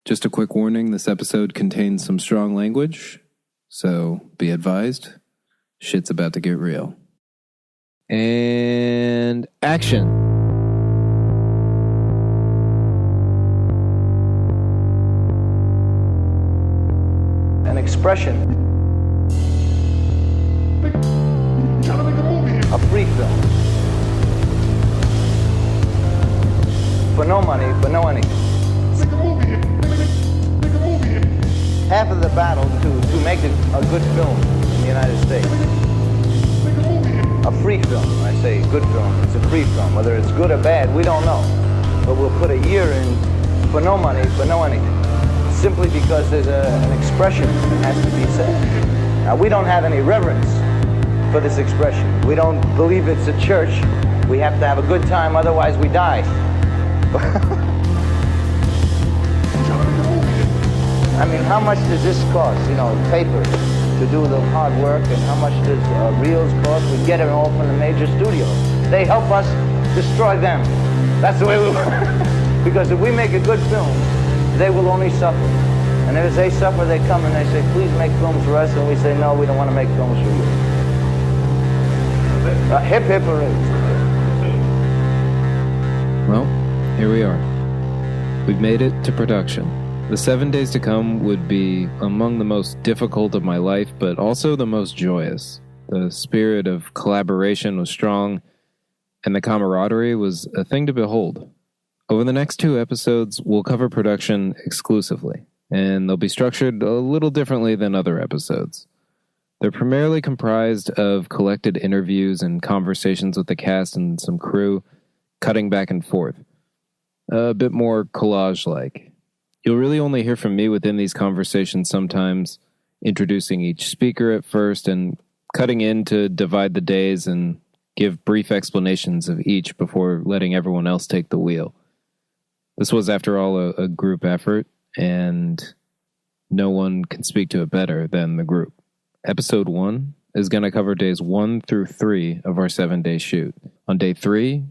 Just a quick warning, this episode contains some strong language, so be advised, shit's about to get real. And action! An expression. A free film. For no money, for no anything. Half of the battle to make it a good film in the United States. A free film, I say good film, it's a free film. Whether it's good or bad, we don't know. But we'll put a year in for no money, for no anything. Simply because there's an expression that has to be said. Now, we don't have any reverence for this expression. We don't believe it's a church. We have to have a good time, otherwise we die. I mean, how much does this cost? You know, paper to do the hard work, and how much does reels cost? We get it all from the major studios. They help us destroy them. That's the way we work. Because if we make a good film, they will only suffer. And as they suffer, they come and they say, please make films for us. And we say, no, we don't want to make films for you. Hip, hip, hooray. Well, here we are. We've made it to production. The 7 days to come would be among the most difficult of my life, but also the most joyous. The spirit of collaboration was strong, and the camaraderie was a thing to behold. Over the next 2 episodes, we'll cover production exclusively, and they'll be structured a little differently than other episodes. They're primarily comprised of collected interviews and conversations with the cast and some crew, cutting back and forth. A bit more collage-like. You'll really only hear from me within these conversations sometimes, introducing each speaker at first and cutting in to divide the days and give brief explanations of each before letting everyone else take the wheel. This was, after all, a group effort, and no one can speak to it better than the group. Episode 1 is going to cover days 1 through 3 of our 7-day shoot. On day 3,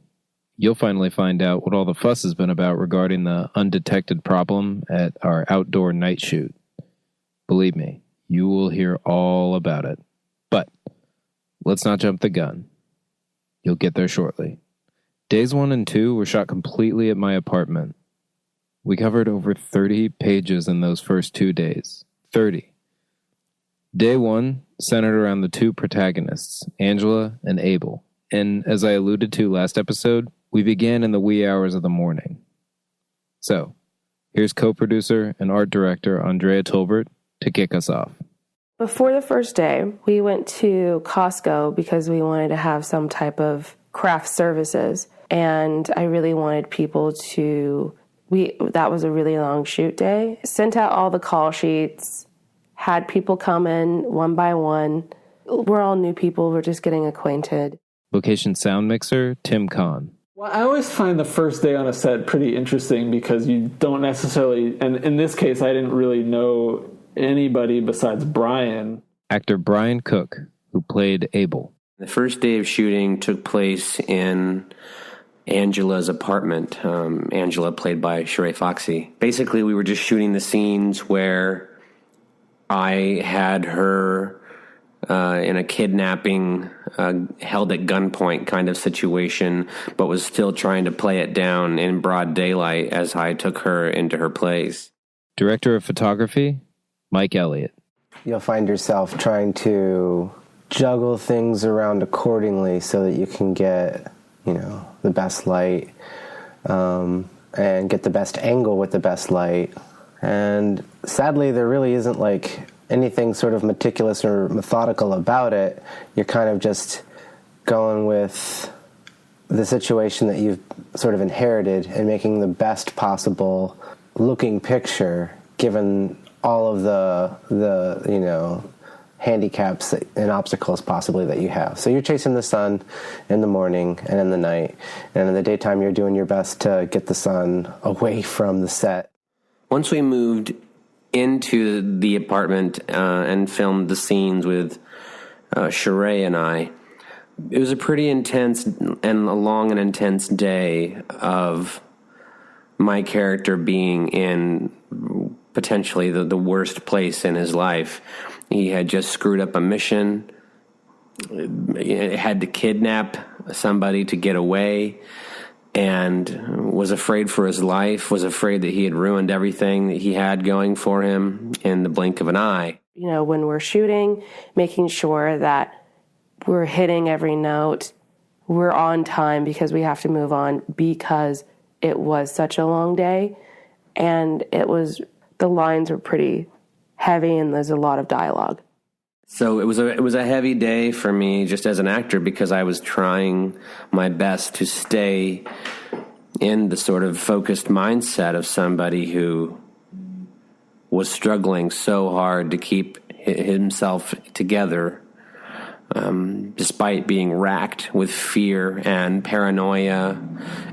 you'll finally find out what all the fuss has been about regarding the undetected problem at our outdoor night shoot. Believe me, you will hear all about it. But let's not jump the gun. You'll get there shortly. Days 1 and 2 were shot completely at my apartment. We covered over 30 pages in those first 2 days. 30. Day 1 centered around the 2 protagonists, Angela and Abel. And as I alluded to last episode, we began in the wee hours of the morning. So, here's co-producer and art director Andrea Tolbert to kick us off. Before the first day, we went to Costco because we wanted to have some type of craft services. And I really wanted people to... that was a really long shoot day. Sent out all the call sheets, had people come in one by one. We're all new people. We're just getting acquainted. Location sound mixer, Tim Kahn. Well, I always find the first day on a set pretty interesting because you don't necessarily, and in this case, I didn't really know anybody besides Brian. Actor Brian Cook, who played Abel. The first day of shooting took place in Angela's apartment. Angela, played by Sheree Foxy. Basically, we were just shooting the scenes where I had her in a kidnapping, held at gunpoint kind of situation, but was still trying to play it down in broad daylight as I took her into her place. Director of photography, Mike Elliott. You'll find yourself trying to juggle things around accordingly so that you can get, the best light, and get the best angle with the best light. And sadly, there really isn't anything sort of meticulous or methodical about it. You're kind of just going with the situation that you've sort of inherited and making the best possible looking picture given all of the handicaps and obstacles possibly that you have. So you're chasing the sun in the morning and in the night, and in the daytime you're doing your best to get the sun away from the set. Once we moved into the apartment and filmed the scenes with Sheree and I, it was a pretty intense and a long and intense day of my character being in potentially the worst place in his life. He had just screwed up a mission, had to kidnap somebody to get away, and was afraid for his life, was afraid that he had ruined everything that he had going for him in the blink of an eye. You know, when we're shooting, making sure that we're hitting every note, we're on time because we have to move on because it was such a long day, and the lines were pretty heavy and there's a lot of dialogue. So it was a heavy day for me just as an actor because I was trying my best to stay in the sort of focused mindset of somebody who was struggling so hard to keep himself together, despite being racked with fear and paranoia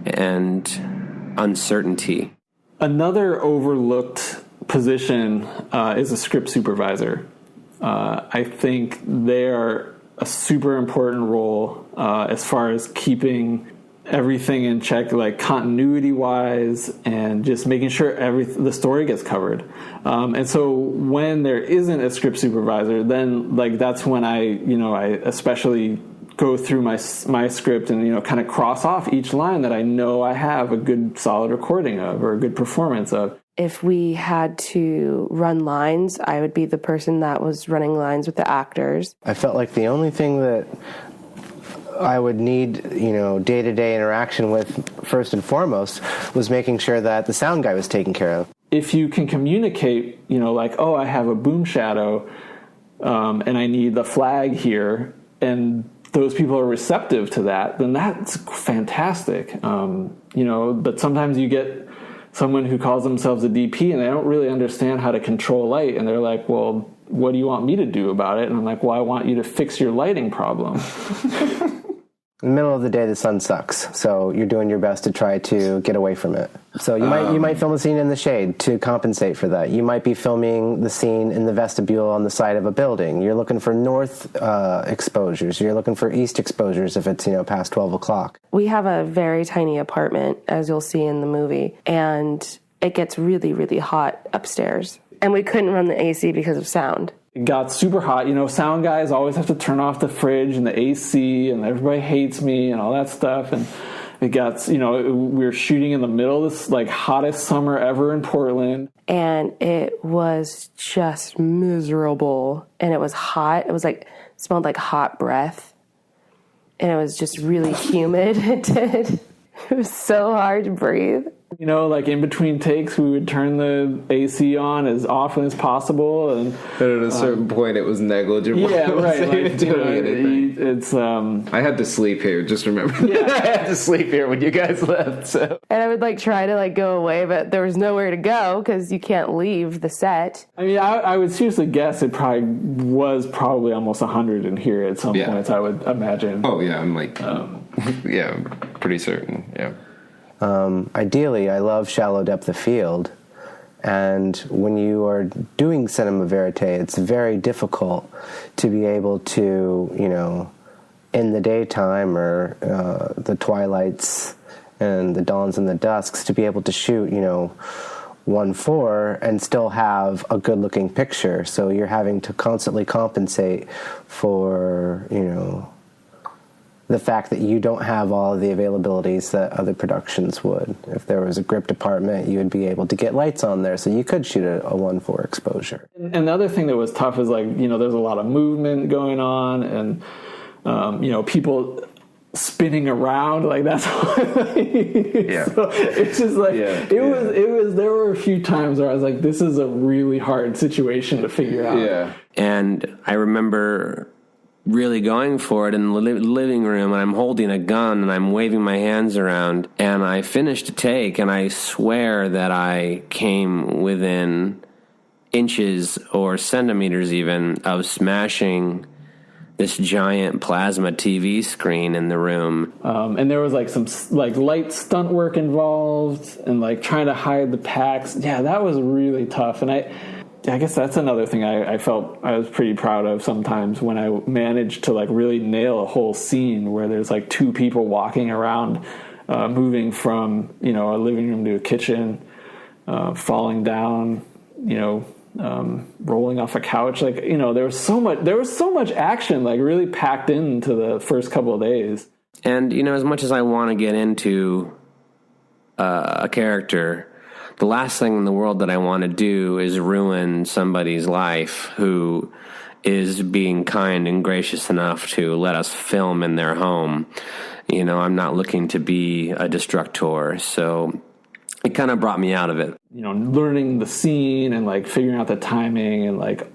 and uncertainty. Another overlooked position is a script supervisor. I think they are a super important role as far as keeping everything in check, like continuity-wise, and just making sure the story gets covered. And so when there isn't a script supervisor, then like that's when I especially go through my script and kind of cross off each line that I know I have a good solid recording of or a good performance of. If we had to run lines, I would be the person that was running lines with the actors. I felt like the only thing that I would need, day-to-day interaction with, first and foremost, was making sure that the sound guy was taken care of. If you can communicate, I have a boom shadow and I need the flag here, and those people are receptive to that, then that's fantastic. But sometimes you get someone who calls themselves a DP and they don't really understand how to control light, and they're like, well, what do you want me to do about it? And I'm like, well, I want you to fix your lighting problem. In the middle of the day, the sun sucks, so you're doing your best to try to get away from it. So you might film a scene in the shade to compensate for that. You might be filming the scene in the vestibule on the side of a building. You're looking for north exposures. You're looking for east exposures if it's past 12 o'clock. We have a very tiny apartment, as you'll see in the movie, and it gets really, really hot upstairs. And we couldn't run the AC because of sound. It got super hot. Sound guys always have to turn off the fridge and the AC, and everybody hates me and all that stuff. And it got, we were shooting in the middle of this hottest summer ever in Portland. And it was just miserable. And it was hot. It was smelled like hot breath. And it was just really humid. It was so hard to breathe. In between takes, we would turn the AC on as often as possible, and at a certain point, it was negligible. Yeah, right. It's I had to sleep here. Just remember, yeah. I had to sleep here when you guys left. So, and I would try to go away, but there was nowhere to go because you can't leave the set. I mean, I would seriously guess it was almost 100 in here at some points. I would imagine. Oh yeah, I'm yeah, pretty certain. Yeah. Ideally, I love shallow depth of field, and when you are doing cinema verite, it's very difficult to be able to, in the daytime or the twilights and the dawns and the dusks, to be able to shoot, 1:4 and still have a good-looking picture. So you're having to constantly compensate for, the fact that you don't have all of the availabilities that other productions would. If there was a grip department, you would be able to get lights on there, so you could shoot a 1:4 exposure. And the other thing that was tough is there's a lot of movement going on, and people spinning around that's yeah. So it's just it was there were a few times where I was like, this is a really hard situation to figure out. Yeah. And I remember really going for it in the living room, and I'm holding a gun and I'm waving my hands around, and I finished a take, and I swear that I came within inches or centimeters even of smashing this giant plasma TV screen in the room. And there was some light stunt work involved, and trying to hide the packs. Yeah, that was really tough. And I guess that's another thing I felt I was pretty proud of sometimes, when I managed to really nail a whole scene where there's two people walking around, moving from a living room to a kitchen, falling down, rolling off a couch. Like, there was so much action, like really packed into the first couple of days. And, as much as I want to get into a character, the last thing in the world that I want to do is ruin somebody's life who is being kind and gracious enough to let us film in their home. I'm not looking to be a destructor, so it kind of brought me out of it. Learning the scene and like figuring out the timing, and like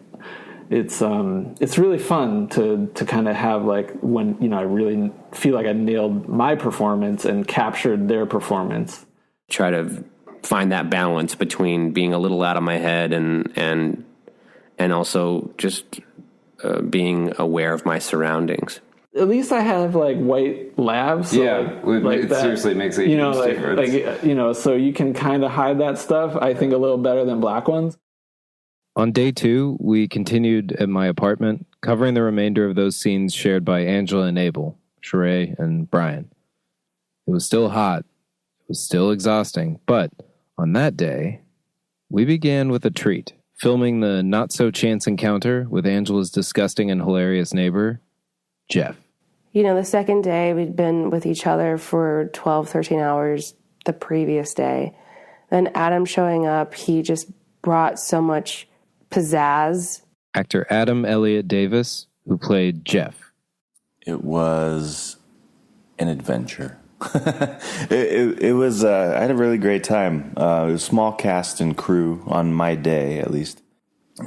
it's really fun to kind of have like when I really feel like I nailed my performance and captured their performance. Try to find that balance between being a little out of my head and also just being aware of my surroundings. At least I have like white labs. So it seriously makes a huge difference. So you can kind of hide that stuff, I think, a little better than black ones. On day 2, we continued at my apartment, covering the remainder of those scenes shared by Angela and Abel, Sheree and Brian. It was still hot. It was still exhausting. But on that day, we began with a treat, filming the not-so-chance encounter with Angela's disgusting and hilarious neighbor, Jeff. The second day, we'd been with each other for 12, 13 hours the previous day. Then Adam showing up, he just brought so much pizzazz. Actor Adam Elliott Davis, who played Jeff. It was an adventure. it was, I had a really great time. It was a small cast and crew on my day, at least.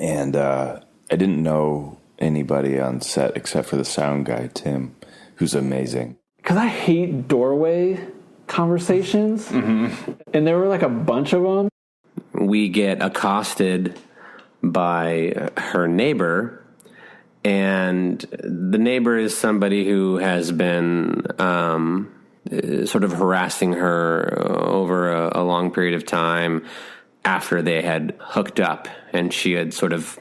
And I didn't know anybody on set except for the sound guy, Tim, who's amazing. Because I hate doorway conversations. Mm-hmm. And there were like a bunch of them. We get accosted by her neighbor, and the neighbor is somebody who has been sort of harassing her over a long period of time after they had hooked up, and she had sort of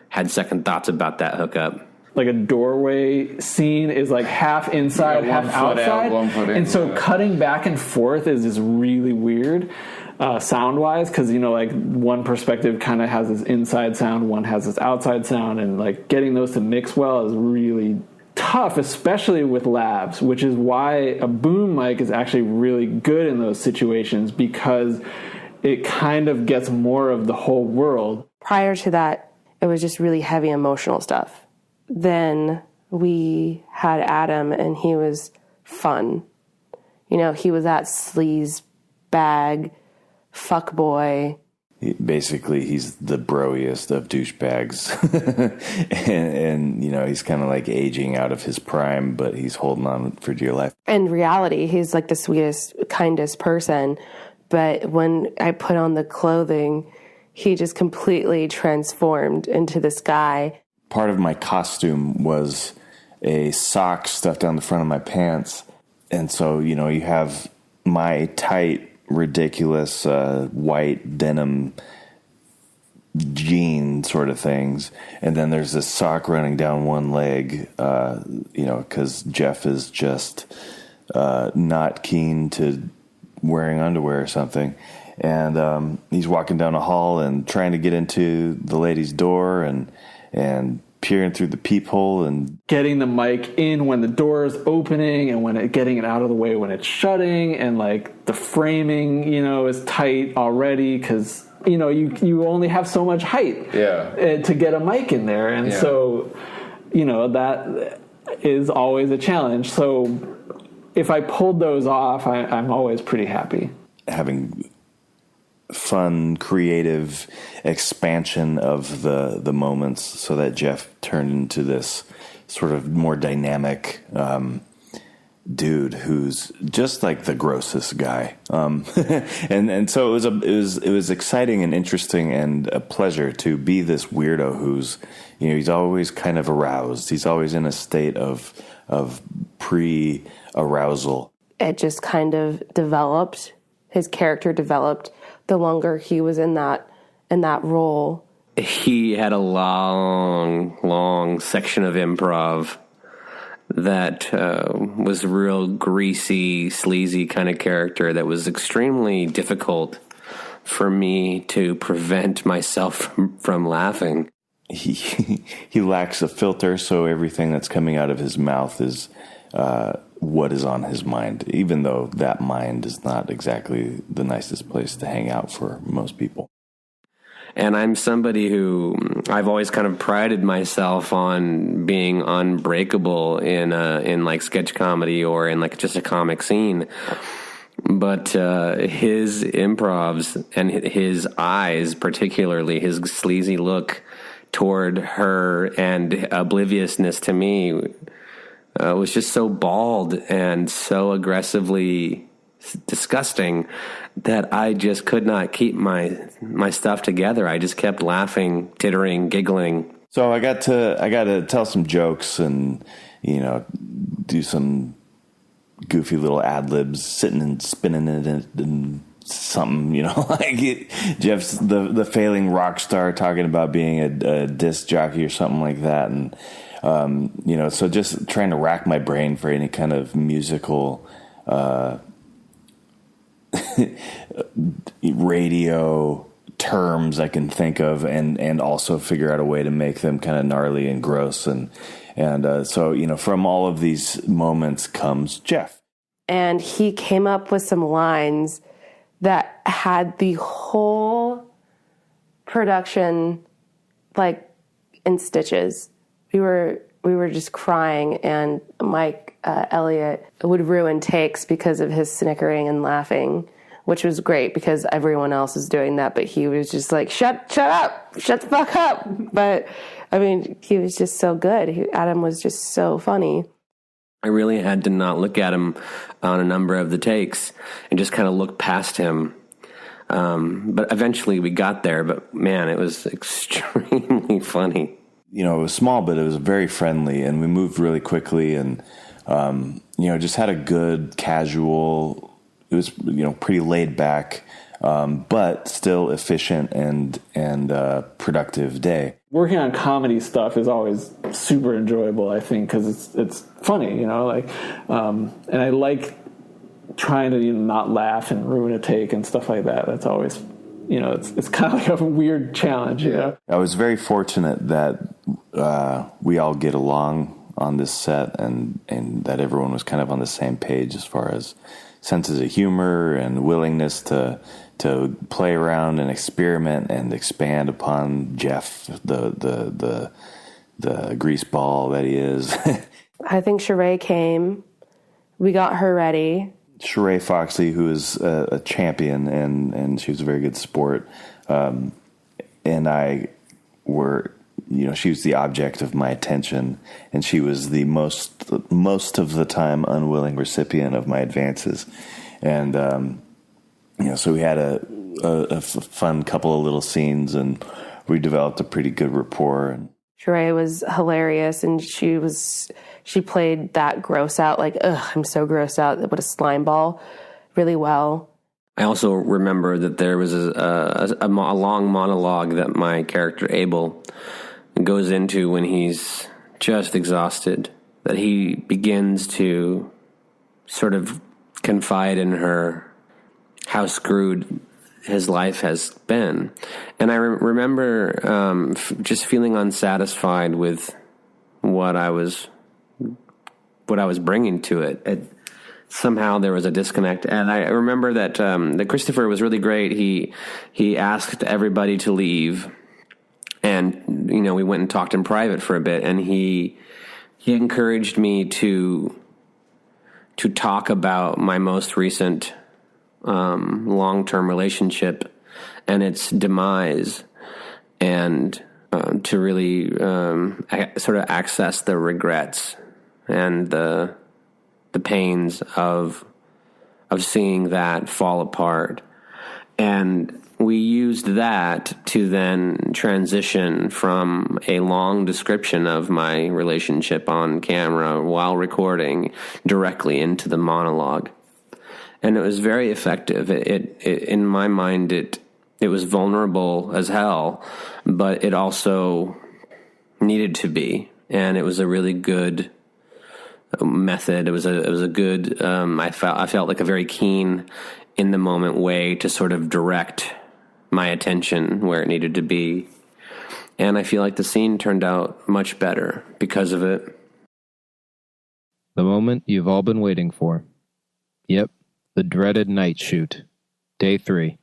had second thoughts about that hookup. Like a doorway scene is like half inside, half outside. 1 foot in. And so cutting back and forth is just really weird sound-wise, because, like one perspective kind of has this inside sound, one has this outside sound, and like getting those to mix well is really tough, especially with labs, which is why a boom mic is actually really good in those situations, because it kind of gets more of the whole world. Prior to that, it was just really heavy emotional stuff. Then we had Adam, and he was fun. He was that sleaze bag, fuck boy. Basically, he's the broiest of douchebags. and he's kind of like aging out of his prime, but he's holding on for dear life. In reality, he's like the sweetest, kindest person. But when I put on the clothing, he just completely transformed into this guy. Part of my costume was a sock stuffed down the front of my pants. And so, you have my tight, ridiculous white denim jean sort of things. And then there's this sock running down one leg, because Jeff is just not keen to wearing underwear or something. And he's walking down a hall and trying to get into the lady's door and peering through the peephole and getting the mic in when the door is opening and getting it out of the way when it's shutting, and like the framing, is tight already because you only have so much height to get a mic in there, and so that is always a challenge. So if I pulled those off, I'm always pretty happy. Having fun, creative expansion of the moments so that Jeff turned into this sort of more dynamic dude who's just like the grossest guy. And so it was exciting and interesting and a pleasure to be this weirdo who's, he's always kind of aroused. He's always in a state of pre-arousal. It just kind of developed. His character developed the longer he was in that role. He had a long section of improv that was a real greasy, sleazy kind of character that was extremely difficult for me to prevent myself from laughing. He lacks a filter, so everything that's coming out of his mouth is what is on his mind, even though that mind is not exactly the nicest place to hang out for most people. And I'm somebody who I've always kind of prided myself on being unbreakable in like sketch comedy or in like just a comic scene. But his improvs and his eyes, particularly his sleazy look toward her and obliviousness to me, was just so bald and so aggressively disgusting that I just could not keep my stuff together. I just kept laughing, tittering, giggling. So I got to tell some jokes and, do some goofy little ad libs, sitting and spinning it and something, Jeff's the failing rock star talking about being a disc jockey or something like that. And, so just trying to rack my brain for any kind of musical, radio terms I can think of, and also figure out a way to make them kind of gnarly and gross. And so, from all of these moments comes Jeff. And he came up with some lines that had the whole production like in stitches. We were just crying, and Mike Elliott would ruin takes because of his snickering and laughing, which was great because everyone else was doing that, but he was just like, shut up, shut the fuck up. But I mean, he was just so good. Adam was just so funny. I really had to not look at him on a number of the takes and just kind of look past him. But eventually we got there, but man, it was extremely funny. It was small, but it was very friendly, and we moved really quickly, and, just had a good casual, it was, pretty laid back, but still efficient and productive day. Working on comedy stuff is always super enjoyable, I think, because it's funny, and I like trying to not laugh and ruin a take and stuff like that. That's always, it's kind of like a weird challenge, I was very fortunate that we all get along on this set, and that everyone was kind of on the same page as far as senses of humor and willingness to play around and experiment and expand upon Jeff, the greaseball that he is. I think Sheree came. We got her ready. Sheree Foxley, who is a champion, and she was a very good sport. And I were, she was the object of my attention, and she was the most of the time unwilling recipient of my advances. And, so we had a fun couple of little scenes, and we developed a pretty good rapport. And Sheree was hilarious, and she played that gross out, like, ugh, I'm so grossed out, what a slime ball, really well. I also remember that there was a long monologue that my character Abel goes into when he's just exhausted, that he begins to sort of confide in her how screwed his life has been. And I remember just feeling unsatisfied with what I was bringing to it. Somehow there was a disconnect. And I remember that Christopher was really great. He asked everybody to leave, and we went and talked in private for a bit, and he encouraged me to talk about my most recent long-term relationship and its demise, and to really sort of access the regrets and the pains of seeing that fall apart. And we used that to then transition from a long description of my relationship on camera while recording directly into the monologue. And it was very effective. It in my mind, it was vulnerable as hell, but it also needed to be. And it was a really good method. It was a good. I felt like a very keen, in the moment way to sort of direct my attention where it needed to be. And I feel like the scene turned out much better because of it. The moment you've all been waiting for. Yep, the dreaded night shoot. Day 3.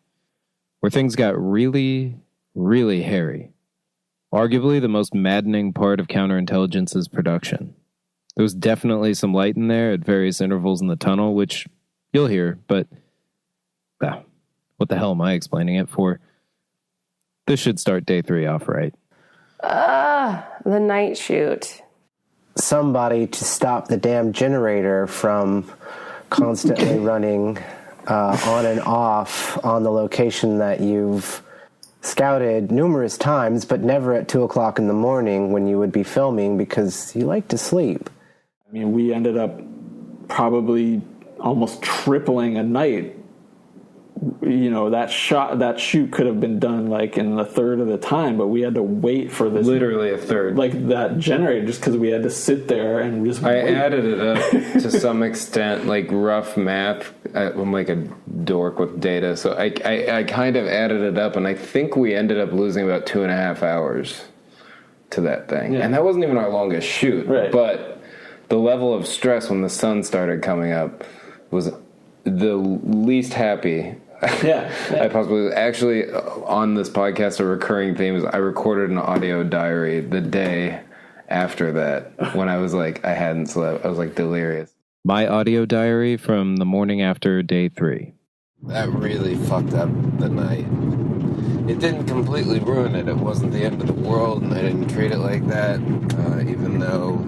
Where things got really, really hairy. Arguably the most maddening part of Counterintelligence's production. There was definitely some light in there at various intervals in the tunnel, which you'll hear, but what the hell am I explaining it for? This should start day 3 off right. The night shoot. Somebody to stop the damn generator from constantly running on and off on the location that you've scouted numerous times, but never at 2 o'clock in the morning when you would be filming because you like to sleep. I mean, we ended up probably almost tripling a night. You know, that shoot could have been done like in a third of the time, but we had to wait for this. Literally a third. Like that generator, just because we had to sit there and just wait. I added it up to some extent, like rough math. I'm like a dork with data, so I kind of added it up, and I think we ended up losing about 2.5 hours to that thing. Yeah. And that wasn't even our longest shoot, right. But the level of stress when the sun started coming up was the least happy. Yeah. I possibly actually on this podcast a recurring theme is I recorded an audio diary the day after that when I was like I hadn't slept. I was like delirious. My audio diary from the morning after day 3. That really fucked up the night. It didn't completely ruin it. It wasn't the end of the world, and I didn't treat it like that, even though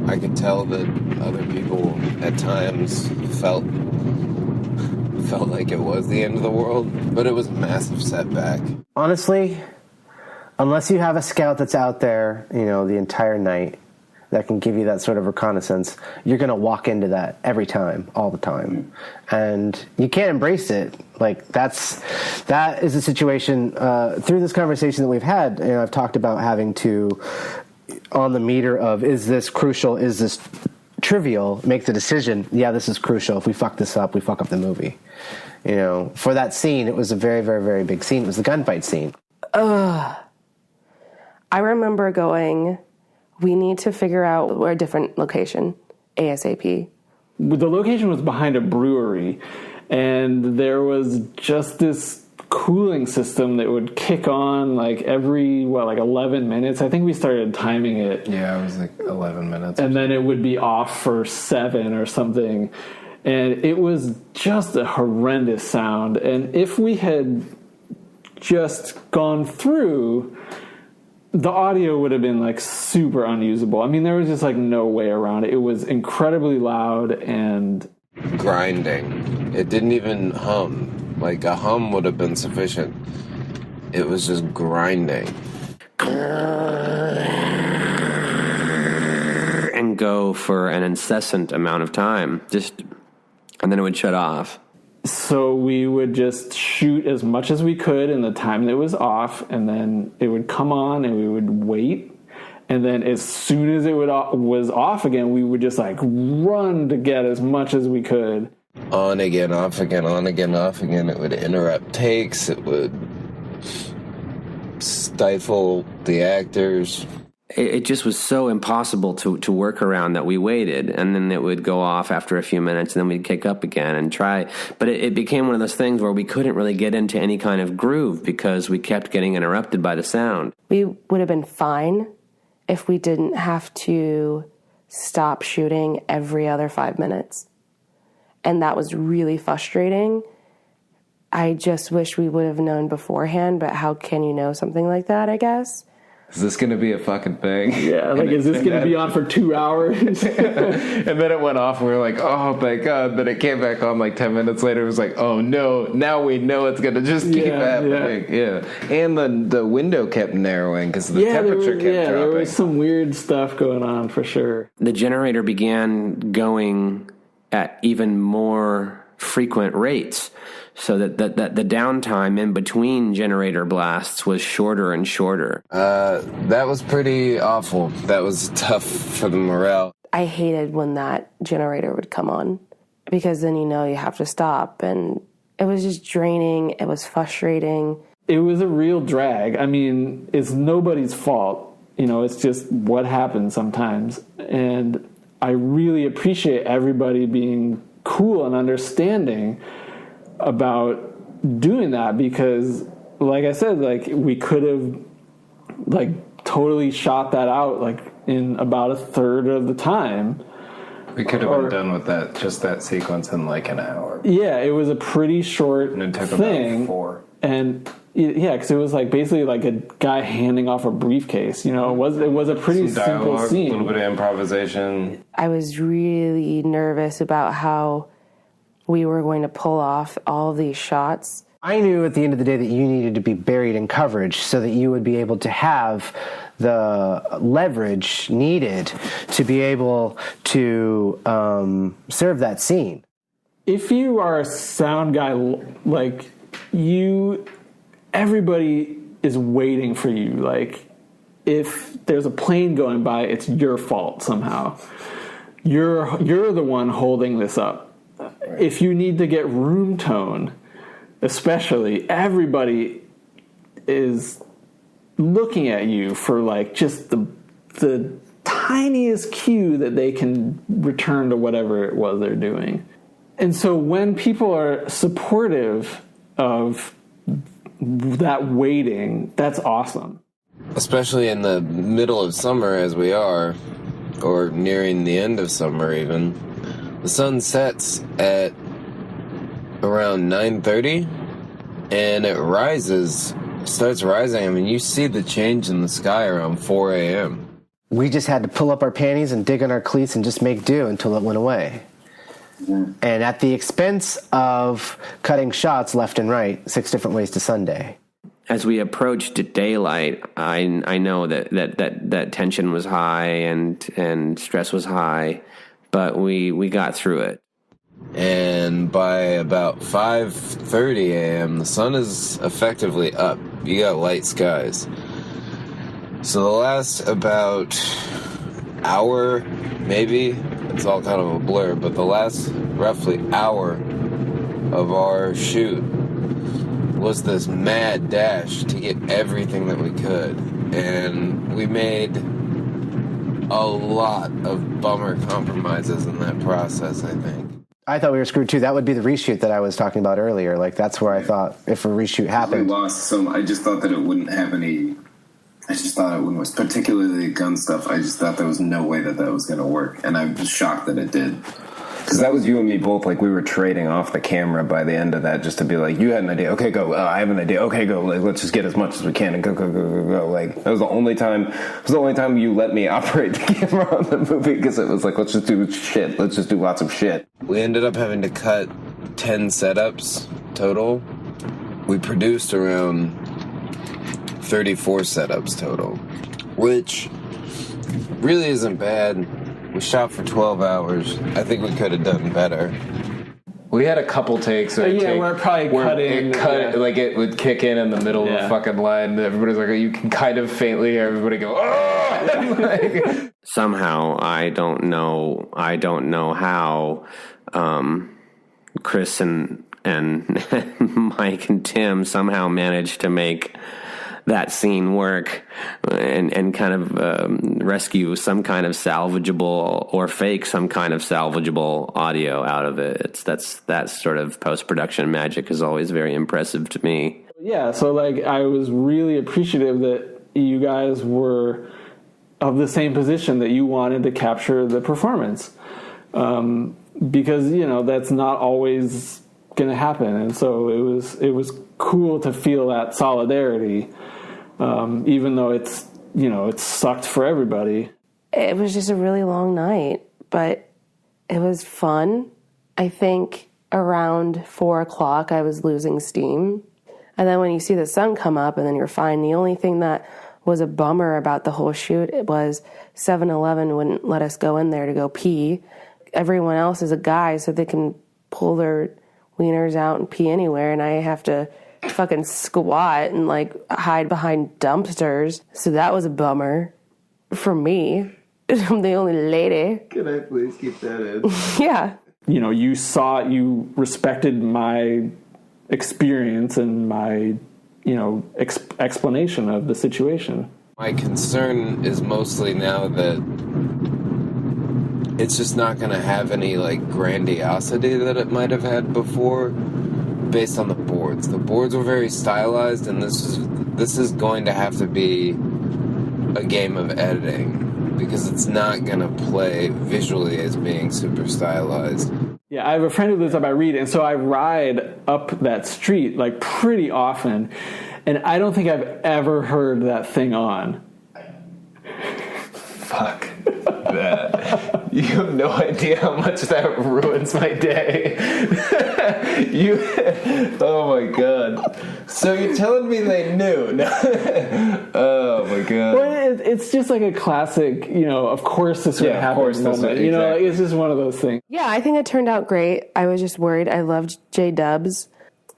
I could tell that other people at times felt like it was the end of the world, but it was a massive setback. Honestly, unless you have a scout that's out there, you know, the entire night that can give you that sort of reconnaissance, you're going to walk into that every time, all the time. And you can't embrace it. Like that is a situation, through this conversation that we've had, you know, I've talked about having to, on the meter of, is this crucial, is this trivial, make the decision, yeah, this is crucial. If we fuck this up, we fuck up the movie. You know, for that scene, it was a very, very, very big scene. It was the gunfight scene. I remember going, we need to figure out a different location, ASAP. The location was behind a brewery, and there was just this cooling system that would kick on like every 11 minutes. I think we started timing it. Yeah, it was like 11 minutes. And then it would be off for 7 or something. And it was just a horrendous sound. And if we had just gone through, the audio would have been like super unusable. I mean, there was just like no way around it. It was incredibly loud and grinding. It didn't even hum. Like a hum would have been sufficient. It was just grinding. And go for an incessant amount of time. And then it would shut off. So we would just shoot as much as we could in the time that was off, and then it would come on and we would wait. And then as soon as it was off again, we would just like run to get as much as we could. On again, off again, on again, off again. It would interrupt takes. It would stifle the actors. It just was so impossible to work around that we waited, and then it would go off after a few minutes, and then we'd kick up again and try. But it became one of those things where we couldn't really get into any kind of groove because we kept getting interrupted by the sound. We would have been fine if we didn't have to stop shooting every other 5 minutes. And that was really frustrating. I just wish we would have known beforehand, but how can you know something like that, I guess? Is this going to be a fucking thing? Yeah, like, is this going to be on for 2 hours? And then it went off, and we were like, oh, thank God. Then it came back on like 10 minutes later. It was like, oh, no, now we know it's going to just keep happening. Yeah. And the window kept narrowing because the temperature kept dropping. Yeah, there was some weird stuff going on for sure. The generator began going at even more frequent rates, so that the downtime in between generator blasts was shorter and shorter. That was pretty awful. That was tough for the morale. I hated when that generator would come on, because then you know you have to stop, and it was just draining. It was frustrating. It was a real drag. I mean, it's nobody's fault. You know, it's just what happens sometimes. And I really appreciate everybody being cool and understanding about doing that, because like I said, like we could have like totally shot that out like in about a third of the time. We could have been done with that, just that sequence in like an hour. Yeah, it was a pretty short And it took thing. about 4. And yeah, because it was like basically like a guy handing off a briefcase. You know, it was a pretty Some simple dialogue, scene. a little bit of improvisation. I was really nervous about how we were going to pull off all of these shots. I knew at the end of the day that you needed to be buried in coverage so that you would be able to have the leverage needed to be able to serve that scene. If you are a sound guy, like everybody is waiting for you. Like if there's a plane going by, it's your fault somehow. You're the one holding this up. If you need to get room tone, especially, everybody is looking at you for like just the tiniest cue that they can return to whatever it was they're doing. And so when people are supportive of that waiting, that's awesome. Especially in the middle of summer as we are, or nearing the end of summer even. The sun sets at around 9:30 and it starts rising. I mean, you see the change in the sky around 4 a.m. We just had to pull up our panties and dig in our cleats and just make do until it went away. Yeah. And at the expense of cutting shots left and right, 6 different ways to Sunday. As we approached daylight, I know that tension was high and stress was high, but we got through it. And by about 5:30 a.m., the sun is effectively up. You got light skies. So the last about hour, maybe, it's all kind of a blur, but the last roughly hour of our shoot was this mad dash to get everything that we could. And we made a lot of bummer compromises in that process, I think. I thought we were screwed too. That would be the reshoot that I was talking about earlier. Like, that's where I thought if a reshoot happened. We lost so I just thought that it wouldn't have any. I just thought it wouldn't, particularly the gun stuff. I just thought there was no way that was going to work. And I was shocked that it did. Because that was you and me both, like, we were trading off the camera by the end of that, just to be like, you had an idea, okay, go, I have an idea, okay, go, like, let's just get as much as we can and go. Like, that was the only time you let me operate the camera on the movie, because it was like, let's just do shit, let's just do lots of shit. We ended up having to cut 10 setups total. We produced around 34 setups total, which really isn't bad. We shot for 12 hours. I think we could have done better. We had a couple takes. We're probably cutting. Like it would kick in the middle of the fucking line. And everybody's like, you can kind of faintly hear everybody go, oh! Like, somehow, I don't know how Chris and Mike and Tim somehow managed to make that scene work and kind of rescue some kind of salvageable or fake some kind of salvageable audio out of it. That sort of post-production magic is always very impressive to me. Yeah, so like I was really appreciative that you guys were of the same position, that you wanted to capture the performance, because that's not always going to happen, and so it was cool to feel that solidarity. Even though it sucked for everybody. It was just a really long night, but it was fun. I think around 4 o'clock I was losing steam. And then when you see the sun come up and then you're fine, the only thing that was a bummer about the whole shoot was 7-Eleven wouldn't let us go in there to go pee. Everyone else is a guy, so they can pull their wieners out and pee anywhere, and I have to fucking squat and like hide behind dumpsters. So that was a bummer for me. I'm the only lady. Can I please keep that in? Yeah. You respected my experience and my explanation of the situation. My concern is mostly now that it's just not going to have any like grandiosity that it might have had before, based on the boards. The boards were very stylized, and this is going to have to be a game of editing, because it's not going to play visually as being super stylized. Yeah, I have a friend who lives up by Reed, and so I ride up that street like pretty often, and I don't think I've ever heard that thing on. Fuck that. You have no idea how much that ruins my day. Oh my god. So you're telling me they knew? Oh my god. Well, it's just like a classic, of course this would happen moment. Exactly. Like, it's just one of those things. Yeah, I think it turned out great. I was just worried. I loved J-Dubs.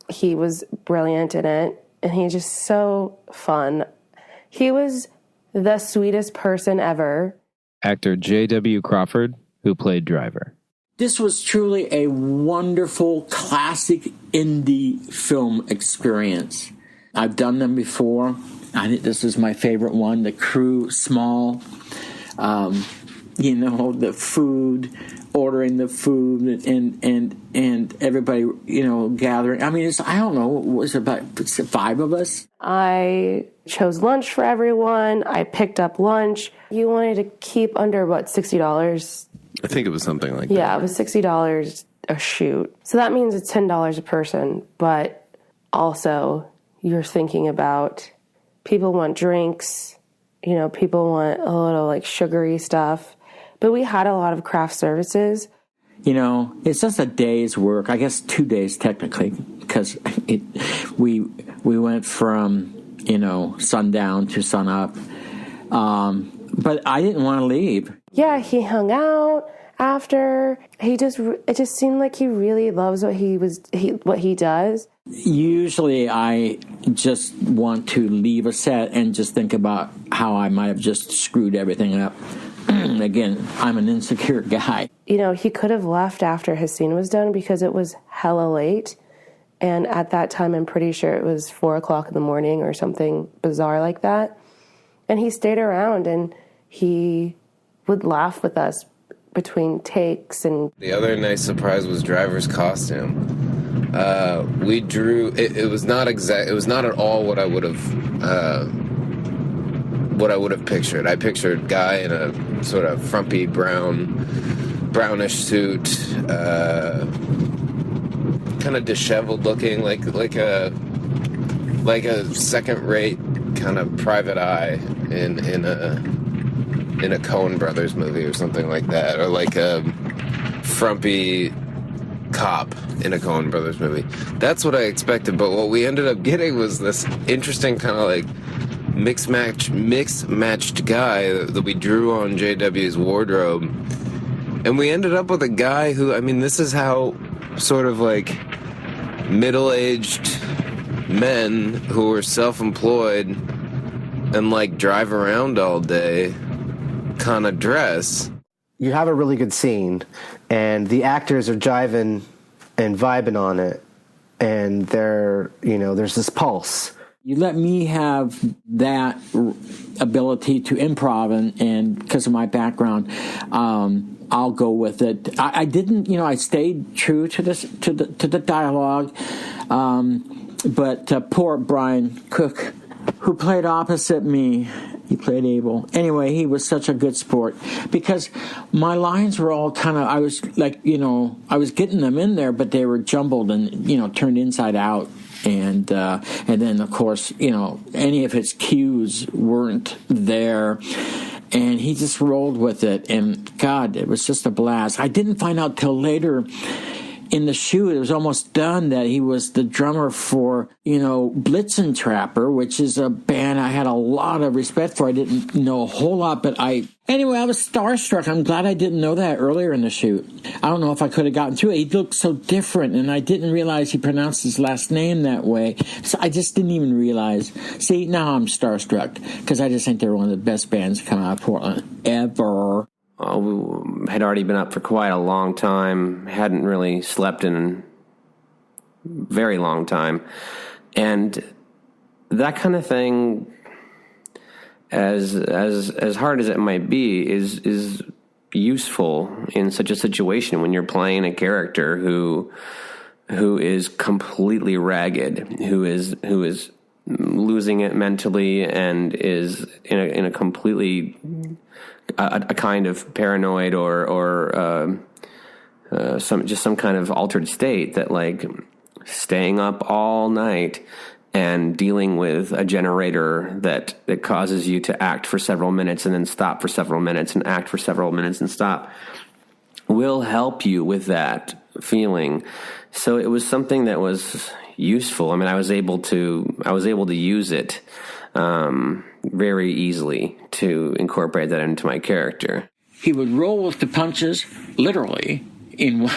He was brilliant in it, and he's just so fun. He was the sweetest person ever. Actor J.W. Crawford, who played Driver. This was truly a wonderful, classic indie film experience. I've done them before. I think this is my favorite one. The crew, small, the food, ordering the food, and everybody, gathering. I mean, I don't know, was it about 5 of us? I chose lunch for everyone. I picked up lunch. You wanted to keep under, $60? I think it was something like that. Yeah, it was $60 a shoot. So that means it's $10 a person. But also, you're thinking about people want drinks. People want a little sugary stuff. But we had a lot of craft services. It's just a day's work. I guess 2 days technically, because we went from sundown to sunup. But I didn't want to leave. Yeah, he hung out after. It just seemed like he really loves what he does. Usually I just want to leave a set and just think about how I might have just screwed everything up. Again, I'm an insecure guy. He could have left after his scene was done because it was hella late. And at that time, I'm pretty sure it was 4:00 in the morning or something bizarre like that. And he stayed around, and he would laugh with us between takes. And the other nice surprise was Driver's costume. We drew. It was not exact. It was not at all what I would have pictured. I pictured a guy in a sort of frumpy brownish suit, kind of disheveled looking, like a second-rate kind of private eye in a Coen Brothers movie or something like that, or like a frumpy cop in a Coen Brothers movie. That's what I expected, but what we ended up getting was this interesting kind of mixed-matched guy that we drew on JW's wardrobe. And we ended up with a guy who, this is how sort of middle-aged men who are self-employed and drive around all day kind of dress. You have a really good scene, and the actors are jiving and vibing on it, and there's this pulse. You let me have that ability to improv, and because of my background, I'll go with it. I didn't, I stayed true to the dialogue, but poor Brian Cook, who played opposite me, he played Abel. Anyway, he was such a good sport because my lines were all kind of, I was I was getting them in there, but they were jumbled and, turned inside out. And then, of course, any of his cues weren't there. And he just rolled with it. And, God, it was just a blast. I didn't find out till later in the shoot, it was almost done, that he was the drummer for, Blitzen Trapper, which is a band I had a lot of respect for. I didn't know a whole lot, but anyway, I was starstruck. I'm glad I didn't know that earlier in the shoot. I don't know if I could have gotten through it. He looked so different, and I didn't realize he pronounced his last name that way. So I just didn't even realize. See, now I'm starstruck, because I just think they're one of the best bands to come out of Portland ever. We had already been up for quite a long time, hadn't really slept in a very long time. And that kind of thing, as hard as it might be, is useful in such a situation when you're playing a character who is completely ragged, who is losing it mentally, and is in a completely a kind of paranoid or some kind of altered state, that like staying up all night and dealing with a generator that causes you to act for several minutes and then stop for several minutes and act for several minutes and stop will help you with that feeling. So it was something that was useful. I mean, I was able to use it very easily to incorporate that into my character. He would roll with the punches, literally. In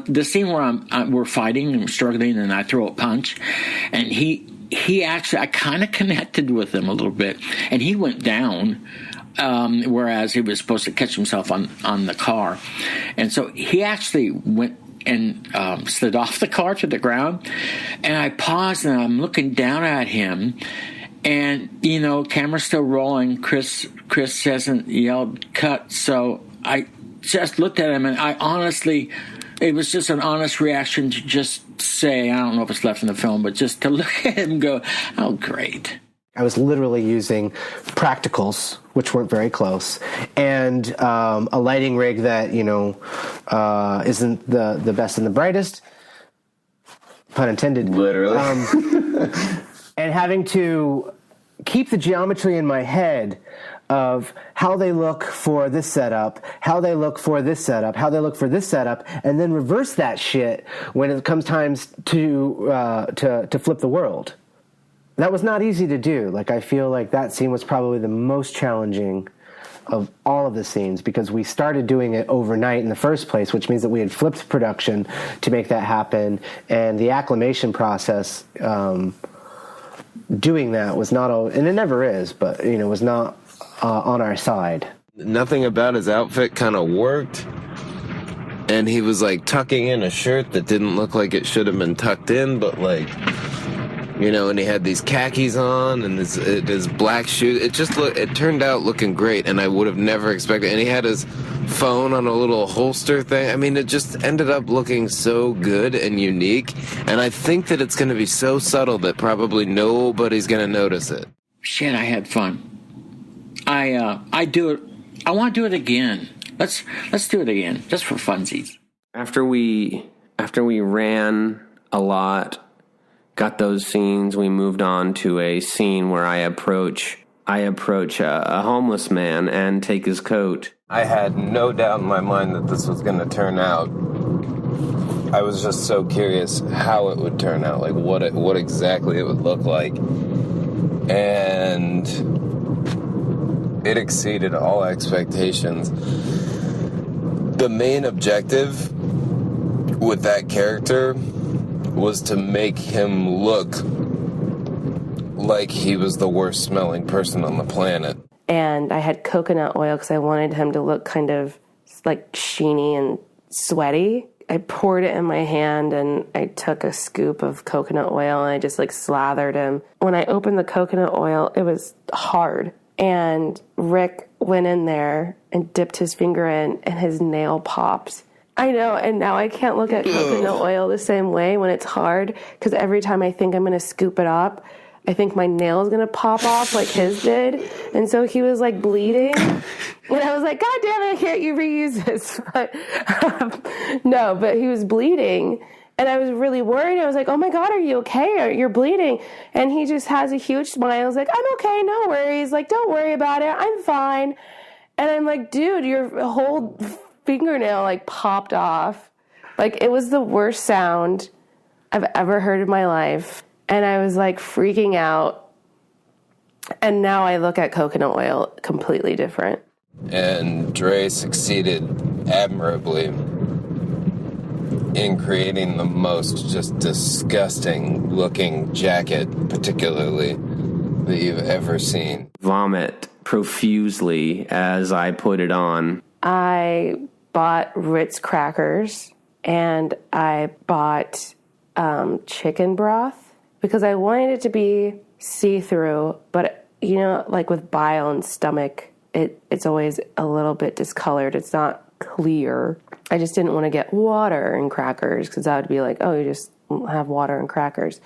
the scene where we're fighting and struggling, and I throw a punch, and he actually, I kind of connected with him a little bit, and he went down, whereas he was supposed to catch himself on the car, and so he actually went and slid off the car to the ground, and I paused and I'm looking down at him, and camera's still rolling. Chris hasn't yelled cut, so I just looked at him, and I honestly, it was just an honest reaction to just say, I don't know if it's left in the film, but just to look at him and go, oh, great. I was literally using practicals, which weren't very close, and a lighting rig that, isn't the best and the brightest, pun intended. Literally. And having to keep the geometry in my head of how they look for this setup, how they look for this setup, how they look for this setup, and then reverse that shit when it comes times to flip the world. That was not easy to do. Like, I feel like that scene was probably the most challenging of all of the scenes, because we started doing it overnight in the first place, which means that we had flipped production to make that happen, and the acclimation process doing that was not all, and it never is, but was not on our side. Nothing about his outfit kind of worked, and he was like tucking in a shirt that didn't look like it should have been tucked in, but like, and he had these khakis on and his black shoes. It turned out looking great, and I would have never expected. And he had his phone on a little holster thing. I mean, it just ended up looking so good and unique, and I think that it's going to be so subtle that probably nobody's going to notice it. Shit, I had fun. I do it. I want to do it again. Let's do it again, just for funsies. After we ran a lot, got those scenes, we moved on to a scene where I approach a homeless man and take his coat. I had no doubt in my mind that this was going to turn out. I was just so curious how it would turn out, like what exactly it would look like, and it exceeded all expectations. The main objective with that character was to make him look like he was the worst smelling person on the planet. And I had coconut oil because I wanted him to look kind of like sheeny and sweaty. I poured it in my hand and I took a scoop of coconut oil and I just like slathered him. When I opened the coconut oil, it was hard. And Rick went in there and dipped his finger in, and his nail popped. I know, and now I can't look at coconut oil the same way when it's hard, because every time I think I'm going to scoop it up, I think my nail is going to pop off like his did. And so he was like bleeding. And I was like, God damn it, I can't you reuse this. But no, but he was bleeding. And I was really worried. I was like, oh my God, are you okay? You're bleeding. And he just has a huge smile. I was like, I'm okay, no worries. Like, don't worry about it. I'm fine. And I'm like, dude, your whole fingernail like popped off. Like, it was the worst sound I've ever heard in my life. And I was like freaking out. And now I look at coconut oil completely different. And Dre succeeded admirably in creating the most just disgusting looking jacket, particularly, that you've ever seen. Vomit profusely as I put it on. I bought Ritz crackers and I bought chicken broth because I wanted it to be see-through, but you know, like with bile and stomach, it's always a little bit discolored. It's not clear. I just didn't want to get water and crackers because that would be like, oh, you just have water and crackers.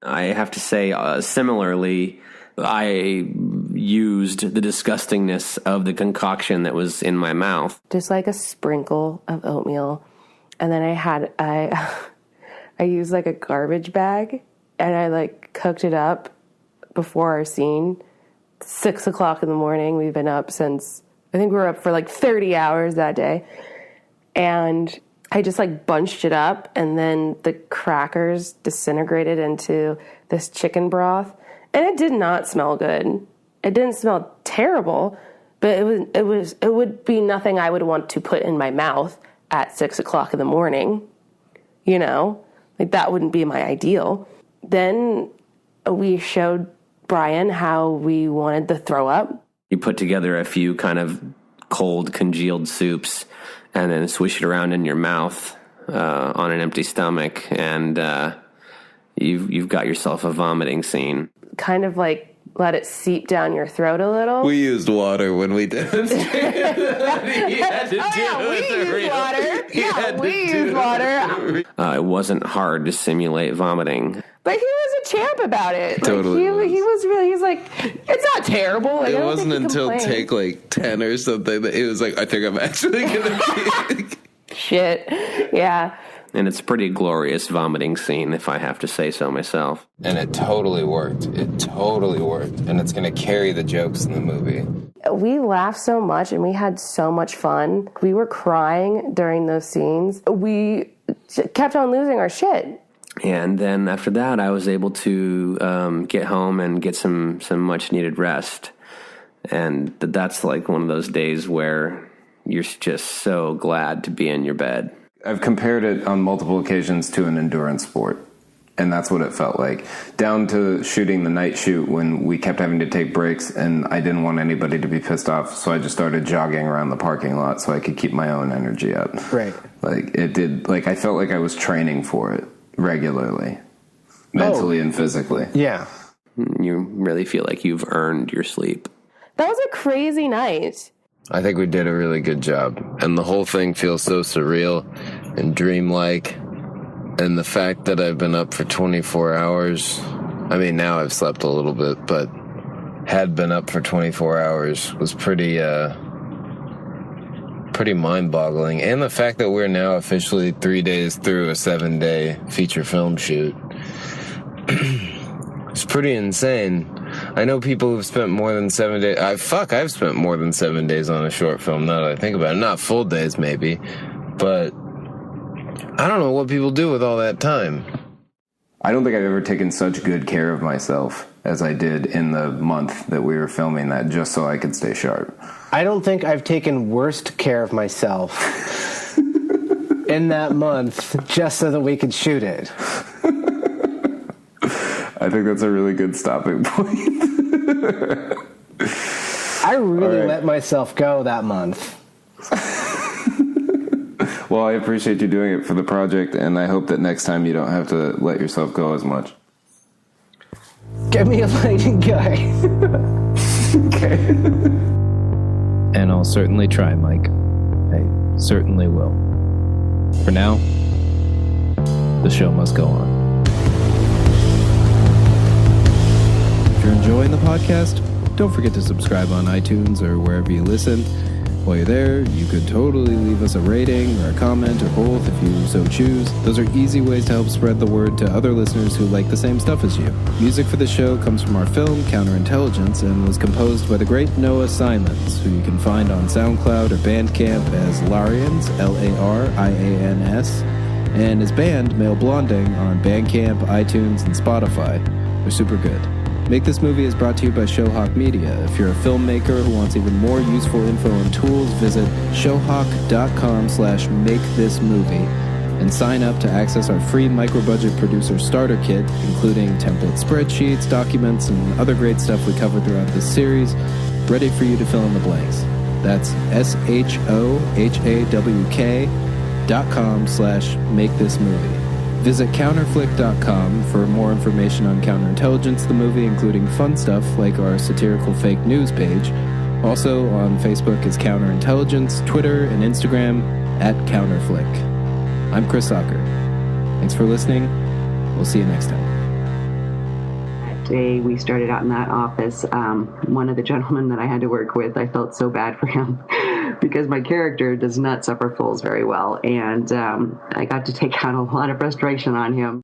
I have to say, similarly, I used the disgustingness of the concoction that was in my mouth. Just like a sprinkle of oatmeal. And then I used like a garbage bag and I like cooked it up before our scene. 6 o'clock in the morning. We've been up since, I think we were up for like 30 hours that day. And I just like bunched it up, and then the crackers disintegrated into this chicken broth. And it did not smell good. It didn't smell terrible, but it would be nothing I would want to put in my mouth at 6 o'clock in the morning. You know, like that wouldn't be my ideal. Then we showed Brian how we wanted the throw up. You put together a few kind of cold congealed soups and then swish it around in your mouth on an empty stomach, and you've got yourself a vomiting scene. Kind of like let it seep down your throat a little. We used water when we demonstrated. We used water. It wasn't hard to simulate vomiting. But he was a champ about it. Totally. Like, he was really, he's like, it's not terrible. Like, it wasn't until take like 10 or something that it was like, I think I'm actually going to be. Shit. Yeah. And it's a pretty glorious vomiting scene, if I have to say so myself. And it totally worked. It totally worked. And it's going to carry the jokes in the movie. We laughed so much and we had so much fun. We were crying during those scenes. We kept on losing our shit. And then after that, I was able to get home and get some much needed rest. And that's like one of those days where you're just so glad to be in your bed. I've compared it on multiple occasions to an endurance sport, and that's what it felt like. Down to shooting the night shoot when we kept having to take breaks, and I didn't want anybody to be pissed off, so I just started jogging around the parking lot so I could keep my own energy up. Right. Like, it did, like, I felt like I was training for it regularly, mentally and physically. Yeah. You really feel like you've earned your sleep. That was a crazy night. I think we did a really good job. And the whole thing feels so surreal and dreamlike. And the fact that I've been up for 24 hours, I mean, now I've slept a little bit, but had been up for 24 hours was pretty mind-boggling. And the fact that we're now officially 3 days through a 7-day feature film shoot. It's pretty insane. I know people who've spent more than 7 days. I've spent more than 7 days on a short film, now that I think about it. Not full days, maybe. But I don't know what people do with all that time. I don't think I've ever taken such good care of myself as I did in the month that we were filming that, just so I could stay sharp. I don't think I've taken worst care of myself in that month just so that we could shoot it. I think that's a really good stopping point. I really let myself go that month. Well, I appreciate you doing it for the project, and I hope that next time you don't have to let yourself go as much. Get me a lighting guy. Okay. And I'll certainly try, Mike. I certainly will. For now, the show must go on. If you're enjoying the podcast, don't forget to subscribe on iTunes or wherever you listen. While you're there, you could totally leave us a rating or a comment or both if you so choose. Those are easy ways to help spread the word to other listeners who like the same stuff as you. Music for the show comes from our film, Counterintelligence, and was composed by the great Noah Simons, who you can find on SoundCloud or Bandcamp as Larians, Larians, and his band, Male Blonding, on Bandcamp, iTunes, and Spotify. They're super good. Make This Movie is brought to you by Showhawk Media. If you're a filmmaker who wants even more useful info and tools, visit showhawk.com/makethismovie and sign up to access our free micro-budget producer starter kit, including template spreadsheets, documents, and other great stuff we cover throughout this series, ready for you to fill in the blanks. That's showhawk.com/makethismovie. Visit counterflick.com for more information on Counterintelligence, the movie, including fun stuff like our satirical fake news page. Also on Facebook is Counterintelligence, Twitter and Instagram @Counterflick. I'm Chris Socker. Thanks for listening. We'll see you next time. That day we started out in that office, one of the gentlemen that I had to work with, I felt so bad for him because my character does not suffer fools very well. And I got to take out a lot of frustration on him.